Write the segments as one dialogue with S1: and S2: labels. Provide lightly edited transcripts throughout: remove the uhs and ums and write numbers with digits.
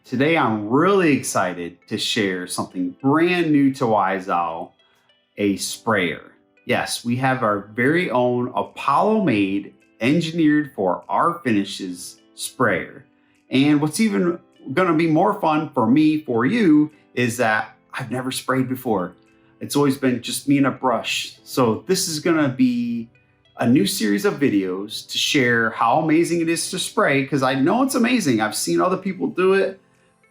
S1: Today I'm really excited to share something brand new to Wiseowl, a sprayer. Yes, we have our very own Apollo-made, engineered for our finishes sprayer. And what's even gonna be more fun for me, for you, is that I've never sprayed before. It's always been just me and a brush. So this is gonna be a new series of videos to share how amazing it is to spray, because I know it's amazing. I've seen other people do it,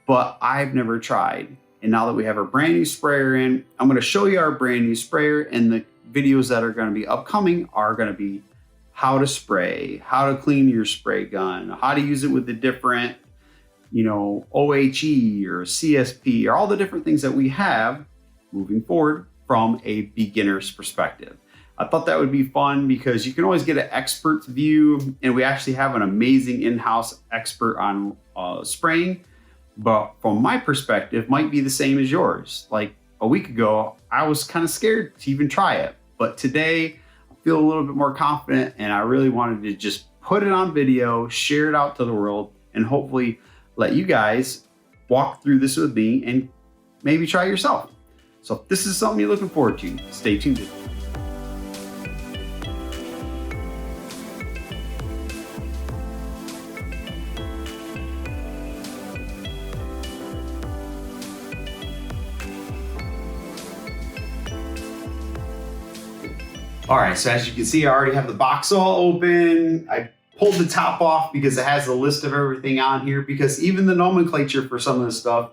S1: but I've never tried. And now that we have our brand new sprayer in, I'm gonna show you our brand new sprayer, and the videos that are gonna be upcoming are gonna be how to spray, how to clean your spray gun, how to use it with the different, OHE or CSP, or all the different things that we have moving forward from a beginner's perspective. I thought that would be fun because you can always get an expert's view, and we actually have an amazing in-house expert on spraying. But from my perspective, might be the same as yours. Like a week ago, I was kind of scared to even try it. But today, I feel a little bit more confident, and I really wanted to just put it on video, share it out to the world, and hopefully let you guys walk through this with me and maybe try it yourself. So if this is something you're looking forward to, stay tuned. All right, so as you can see, I already have the box all open. I pulled the top off because it has a list of everything on here, because even the nomenclature for some of this stuff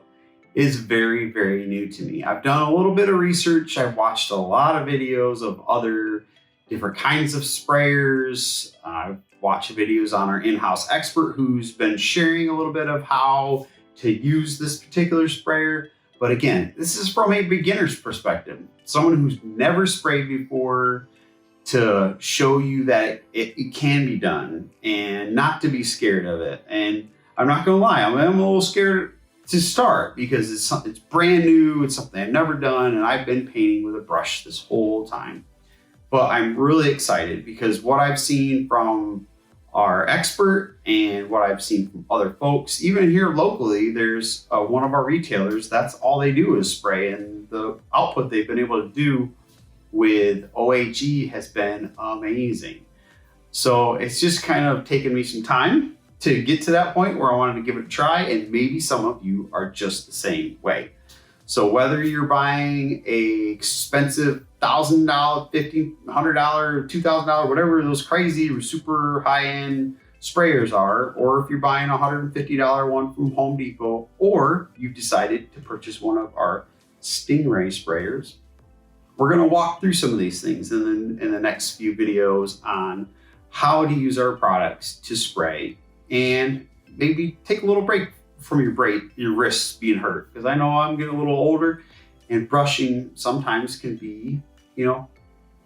S1: is very, very new to me. I've done a little bit of research. I've watched a lot of videos of other different kinds of sprayers. I've watched videos on our in-house expert who's been sharing a little bit of how to use this particular sprayer. But again, this is from a beginner's perspective, someone who's never sprayed before, to show you that it can be done and not to be scared of it. And I'm not gonna lie, I'm a little scared to start because it's brand new, it's something I've never done, and I've been painting with a brush this whole time. But I'm really excited because what I've seen from our expert and what I've seen from other folks, even here locally, there's one of our retailers, that's all they do is spray, and the output they've been able to do with OHE has been amazing. So it's just kind of taken me some time to get to that point where I wanted to give it a try, and maybe some of you are just the same way. So whether you're buying a expensive $1,000, $1,500, $2,000, whatever those crazy or super high-end sprayers are, or if you're buying a $150 one from Home Depot, or you've decided to purchase one of our Stingray sprayers, we're going to walk through some of these things in the next few videos on how to use our products to spray, and maybe take a little break from your wrists being hurt, because I know I'm getting a little older and brushing sometimes can be,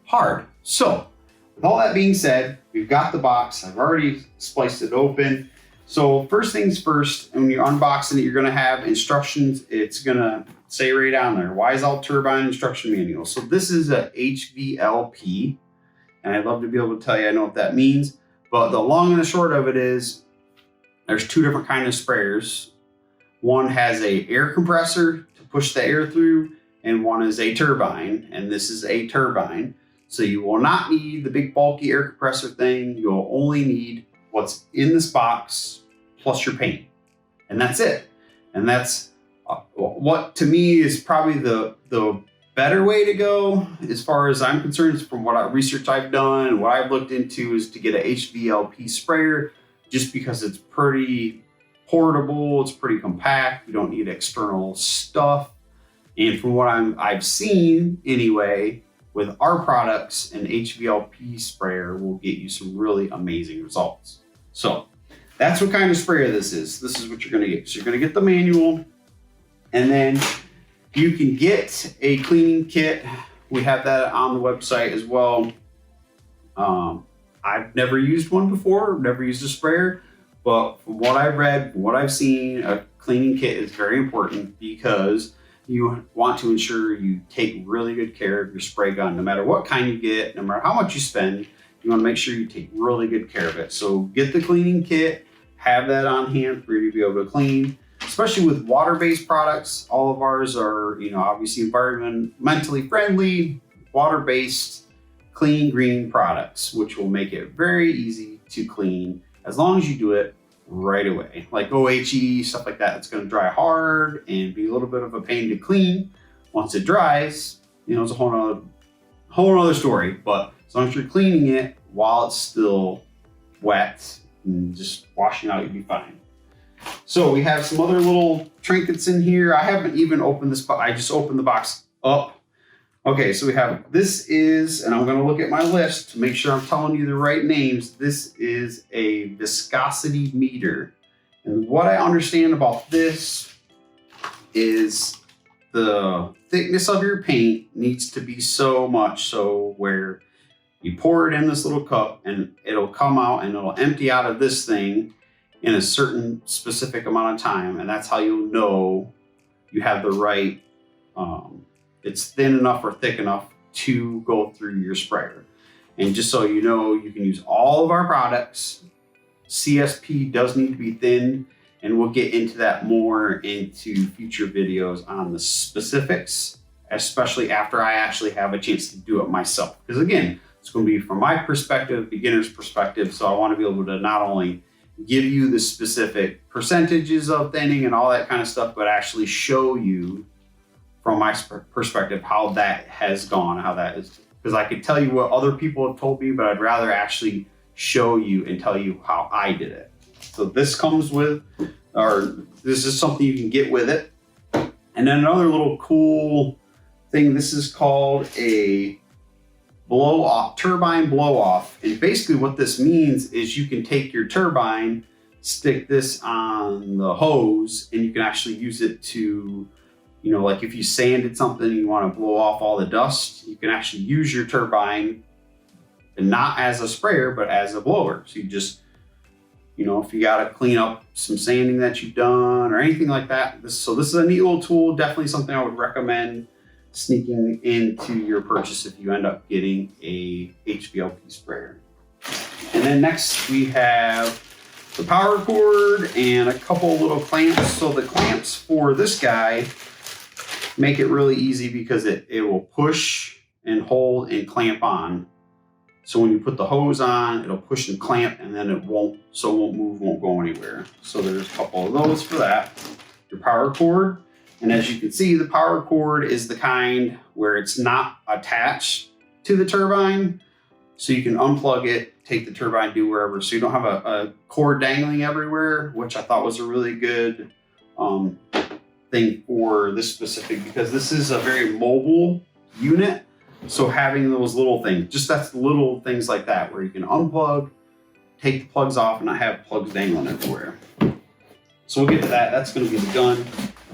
S1: hard. So with all that being said, we've got the box. I've already spliced it open. So first things first, when you're unboxing it, you're going to have instructions. It's going to say right down there, Wiseowl Turbine Instruction Manual. So this is a HVLP, and I'd love to be able to tell you I know what that means. But the long and the short of it is, there's two different kinds of sprayers. One has a air compressor to push the air through, and one is a turbine, and this is a turbine. So you will not need the big bulky air compressor thing. You'll only need what's in this box plus your paint, and that's it. And that's what to me is probably the better way to go as far as I'm concerned. From what research I've done and what I've looked into, is to get a HVLP sprayer, just because it's pretty portable, it's pretty compact, you don't need external stuff. And from what I've seen anyway, with our products, an HVLP sprayer will get you some really amazing results. So that's what kind of sprayer this is. This is what you're gonna get. So you're gonna get the manual, and then you can get a cleaning kit. We have that on the website as well. I've never used one before, never used a sprayer, but from what I've read, from what I've seen, a cleaning kit is very important, because you want to ensure you take really good care of your spray gun. No matter what kind you get, no matter how much you spend, you want to make sure you take really good care of it. So get the cleaning kit, have that on hand for you to be able to clean. especially with water-based products. All of ours are, you know, obviously environmentally friendly, water-based, clean, green products, which will make it very easy to clean as long as you do it right away. Like OHE, stuff like that, it's going to dry hard and be a little bit of a pain to clean. Once it dries, you know, it's a whole other story. But as long as you're cleaning it while it's still wet and just washing out, you'll be fine. So we have some other little trinkets in here. I haven't even opened this, but I just opened the box up. Okay, so we have, this is, and I'm going to look at my list to make sure I'm telling you the right names. This is a viscosity meter. And what I understand about this is the thickness of your paint needs to be so much so where you pour it in this little cup and it'll come out and it'll empty out of this thing in a certain specific amount of time. And that's how you'll know you have the right, it's thin enough or thick enough to go through your sprayer. And just so you know, you can use all of our products. CSP does need to be thinned, and we'll get into that more into future videos on the specifics, especially after I actually have a chance to do it myself. Because again, it's going to be from my perspective, beginner's perspective. So I want to be able to not only give you the specific percentages of thinning and all that kind of stuff, but actually show you from my perspective how that has gone, how that is. Because I could tell you what other people have told me, but I'd rather actually show you and tell you how I did it. So this comes with, or this is something you can get with it. And then another little cool thing, this is called a blow off, turbine blow off. And basically what this means is you can take your turbine, stick this on the hose, and you can actually use it to, you know, like if you sanded something and you want to blow off all the dust, you can actually use your turbine, and not as a sprayer, but as a blower. So you just, you know, if you got to clean up some sanding that you've done or anything like that. So this is a neat little tool, definitely something I would recommend sneaking into your purchase if you end up getting a HVLP sprayer. And then next we have the power cord and a couple little clamps. So the clamps for this guy make it really easy because it will push and hold and clamp on. So when you put the hose on, it'll push and clamp, and then it won't move, won't go anywhere. So there's a couple of those for that. Your power cord. And as you can see, the power cord is the kind where it's not attached to the turbine. So you can unplug it, take the turbine, do wherever. So you don't have a cord dangling everywhere, which I thought was a really good thing for this specific, because this is a very mobile unit. So having those little things, just that's little things like that, where you can unplug, take the plugs off, and not have plugs dangling everywhere. So we'll get to that. That's going to be the gun.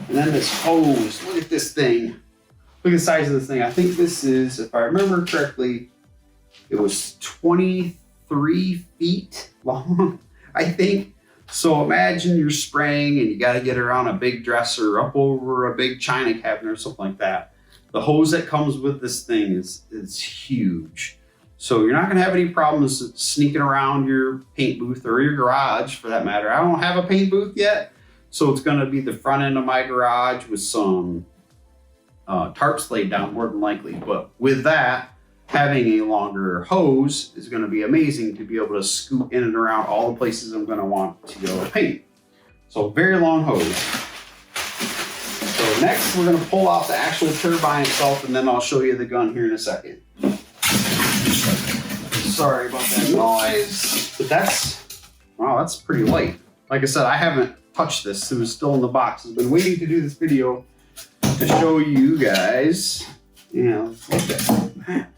S1: And then this hose, look at this thing. Look at the size of this thing. I think this is, if I remember correctly, it was 23 feet long, I think. So imagine you're spraying and you got to get around a big dresser, up over a big china cabinet or something like that. The hose that comes with this thing is huge. So you're not going to have any problems sneaking around your paint booth or your garage for that matter. I don't have a paint booth yet. So it's going to be the front end of my garage with some tarps laid down more than likely. But with that, having a longer hose is going to be amazing to be able to scoot in and around all the places I'm going to want to go paint. So very long hose. So next we're going to pull out the actual turbine itself, and then I'll show you the gun here in a second. Sorry about that noise, but that's pretty light. Like I said, I haven't touched this. It was still in the box. I've been waiting to do this video to show you guys. Yeah, look at that.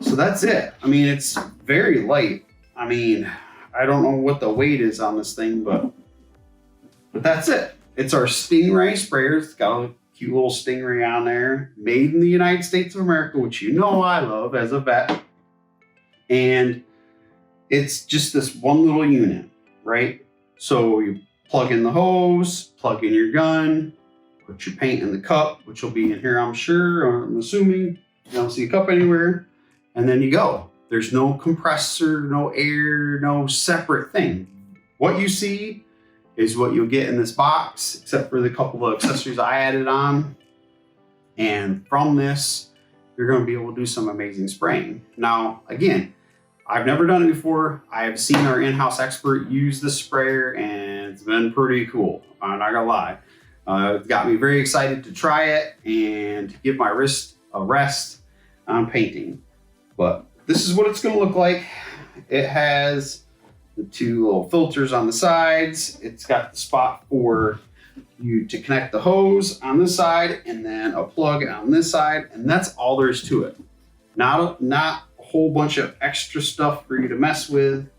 S1: So that's it. I mean, it's very light. I mean, I don't know what the weight is on this thing, but that's it. It's our Stingray Sprayer. It's got a cute little stingray on there. Made in the United States of America, which you know I love as a vet. And it's just this one little unit, right? So you plug in the hose, plug in your gun, put your paint in the cup, which will be in here, I'm sure, or I'm assuming. You don't see a cup anywhere. And then you go. There's no compressor, no air, no separate thing. What you see is what you'll get in this box, except for the couple of accessories I added on. And from this, you're going to be able to do some amazing spraying. Now, again, I've never done it before. I've seen our in-house expert use the sprayer, and it's been pretty cool. I'm not gonna lie. It got me very excited to try it and to give my wrist a rest on painting. But this is what it's gonna look like. It has the two little filters on the sides. It's got the spot for you to connect the hose on this side and then a plug on this side, and that's all there is to it. Not a whole bunch of extra stuff for you to mess with.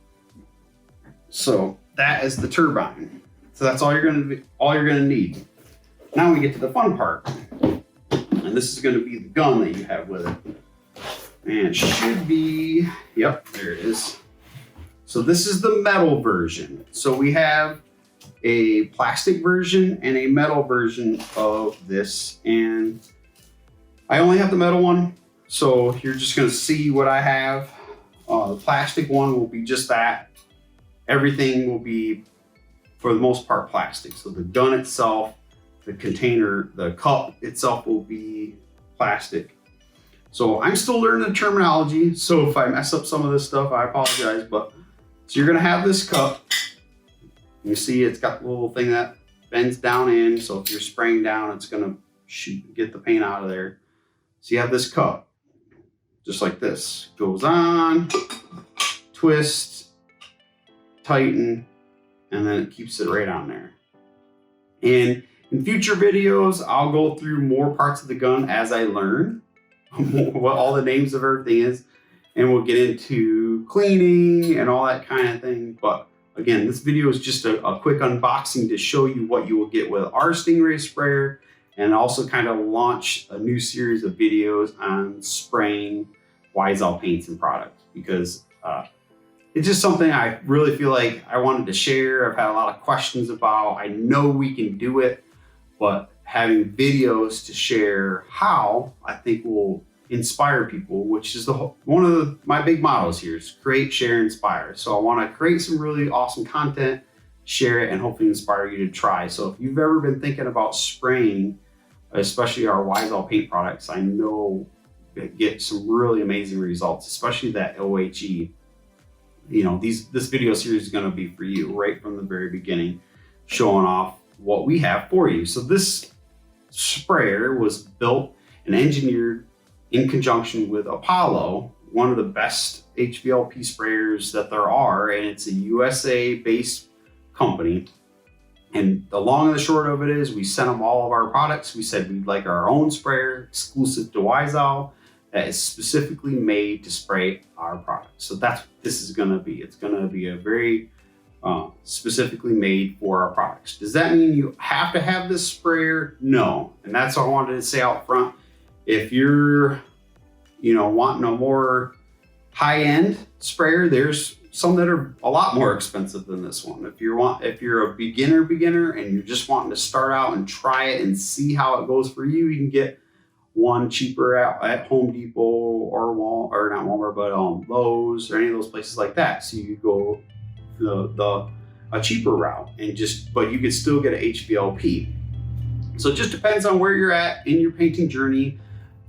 S1: So that is the turbine. So that's all you're gonna need. Now we get to the fun part, and this is going to be the gun that you have with it. And it should be, yep, there it is. So this is the metal version. So we have a plastic version and a metal version of this, and I only have the metal one, so you're just going to see what I have. The plastic one will be just that. Everything will be, for the most part, plastic. So the gun itself, the container, the cup itself will be plastic. So I'm still learning the terminology, so if I mess up some of this stuff, I apologize. But so you're going to have this cup. You see it's got the little thing that bends down in, so if you're spraying down, it's going to get the paint out of there. So you have this cup, just like this. Goes on, twist, tighten, and then it keeps it right on there. And in future videos, I'll go through more parts of the gun as I learn what all the names of everything is, and we'll get into cleaning and all that kind of thing. But again, this video is just a quick unboxing to show you what you will get with our Stingray sprayer, and also kind of launch a new series of videos on spraying Wise-L paints and products, because it's just something I really feel like I wanted to share. I've had a lot of questions about. I know we can do it, but having videos to share how, I think will inspire people, which is one of my big mottos here is create, share, inspire. So I want to create some really awesome content, share it, and hopefully inspire you to try. So if you've ever been thinking about spraying, especially our Wise-L paint products, I know get some really amazing results, especially that OHE. You know, this video series is going to be for you right from the very beginning, showing off what we have for you. So this sprayer was built and engineered in conjunction with Apollo, one of the best HVLP sprayers that there are, and it's a USA-based company. And the long and the short of it is, we sent them all of our products. We said we'd like our own sprayer exclusive to Wise-L that is specifically made to spray our products. So that's what this is going to be. It's going to be a very specifically made for our products. Does that mean you have to have this sprayer? No. And that's what I wanted to say out front. If you're, wanting a more high-end sprayer, there's some that are a lot more expensive than this one. If you're a beginner and you're just wanting to start out and try it and see how it goes for you, you can get one cheaper at Home Depot or not Walmart, but Lowe's or any of those places like that. So you go a cheaper route, but you could still get an HVLP. So it just depends on where you're at in your painting journey.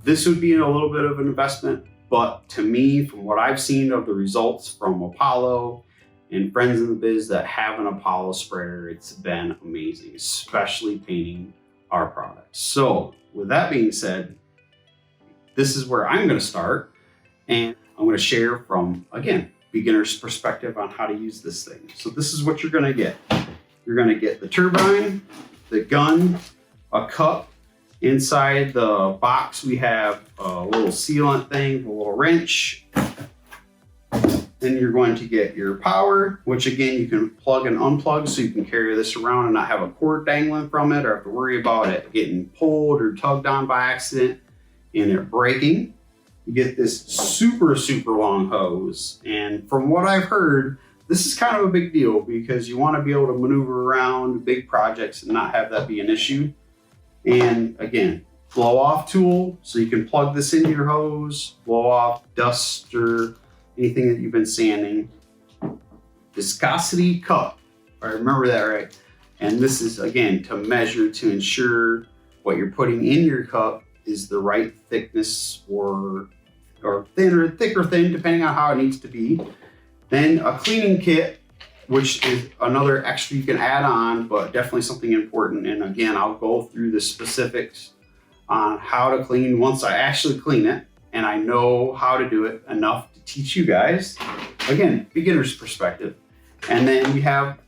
S1: This would be a little bit of an investment, but to me, from what I've seen of the results from Apollo and friends in the biz that have an Apollo sprayer, it's been amazing, especially painting our products. So with that being said, this is where I'm going to start, and I'm going to share from, again, beginner's perspective on how to use this thing. So this is what you're going to get. You're going to get the turbine, the gun, a cup. Inside the box, we have a little sealant thing, a little wrench. Then you're going to get your power, which again, you can plug and unplug, so you can carry this around and not have a cord dangling from it, or have to worry about it getting pulled or tugged on by accident and it breaking. You get this super, super long hose. And from what I've heard, this is kind of a big deal, because you want to be able to maneuver around big projects and not have that be an issue. And again, blow off tool, so you can plug this into your hose, blow off dust or anything that you've been sanding. Viscosity cup, if I remember that right. And this is, again, to measure, to ensure what you're putting in your cup is the right thickness or thin or thick or thin, depending on how it needs to be. Then a cleaning kit, which is another extra you can add on, but definitely something important. And again, I'll go through the specifics on how to clean once I actually clean it and I know how to do it enough to teach you guys. Again, beginner's perspective. And then we have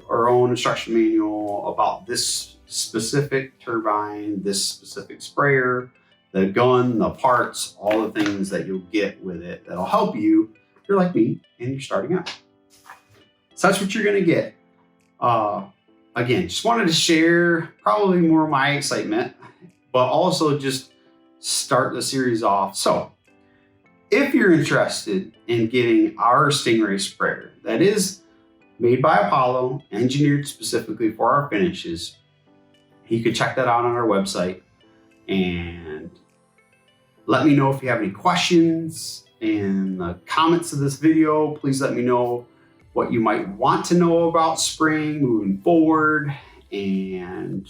S1: our own instruction manual about this specific turbine, this specific sprayer, the gun, the parts, all the things that you'll get with it that'll help you if you're like me and you're starting out. So that's what you're gonna get. Again, just wanted to share probably more of my excitement, but also just start the series off. So if you're interested in getting our Stingray Sprayer that is made by Apollo, engineered specifically for our finishes, you can check that out on our website and let me know if you have any questions in the comments of this video. Please let me know what you might want to know about spraying moving forward. And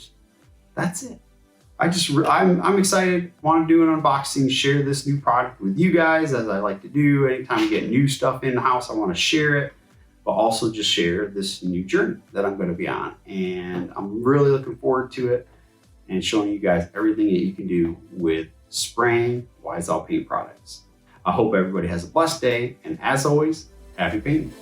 S1: that's it. I'm excited, want to do an unboxing, share this new product with you guys as I like to do. Anytime you get new stuff in the house, I want to share it, but also just share this new journey that I'm going to be on. And I'm really looking forward to it and showing you guys everything that you can do with spraying Wise All paint products. I hope everybody has a blessed day. And as always, happy painting.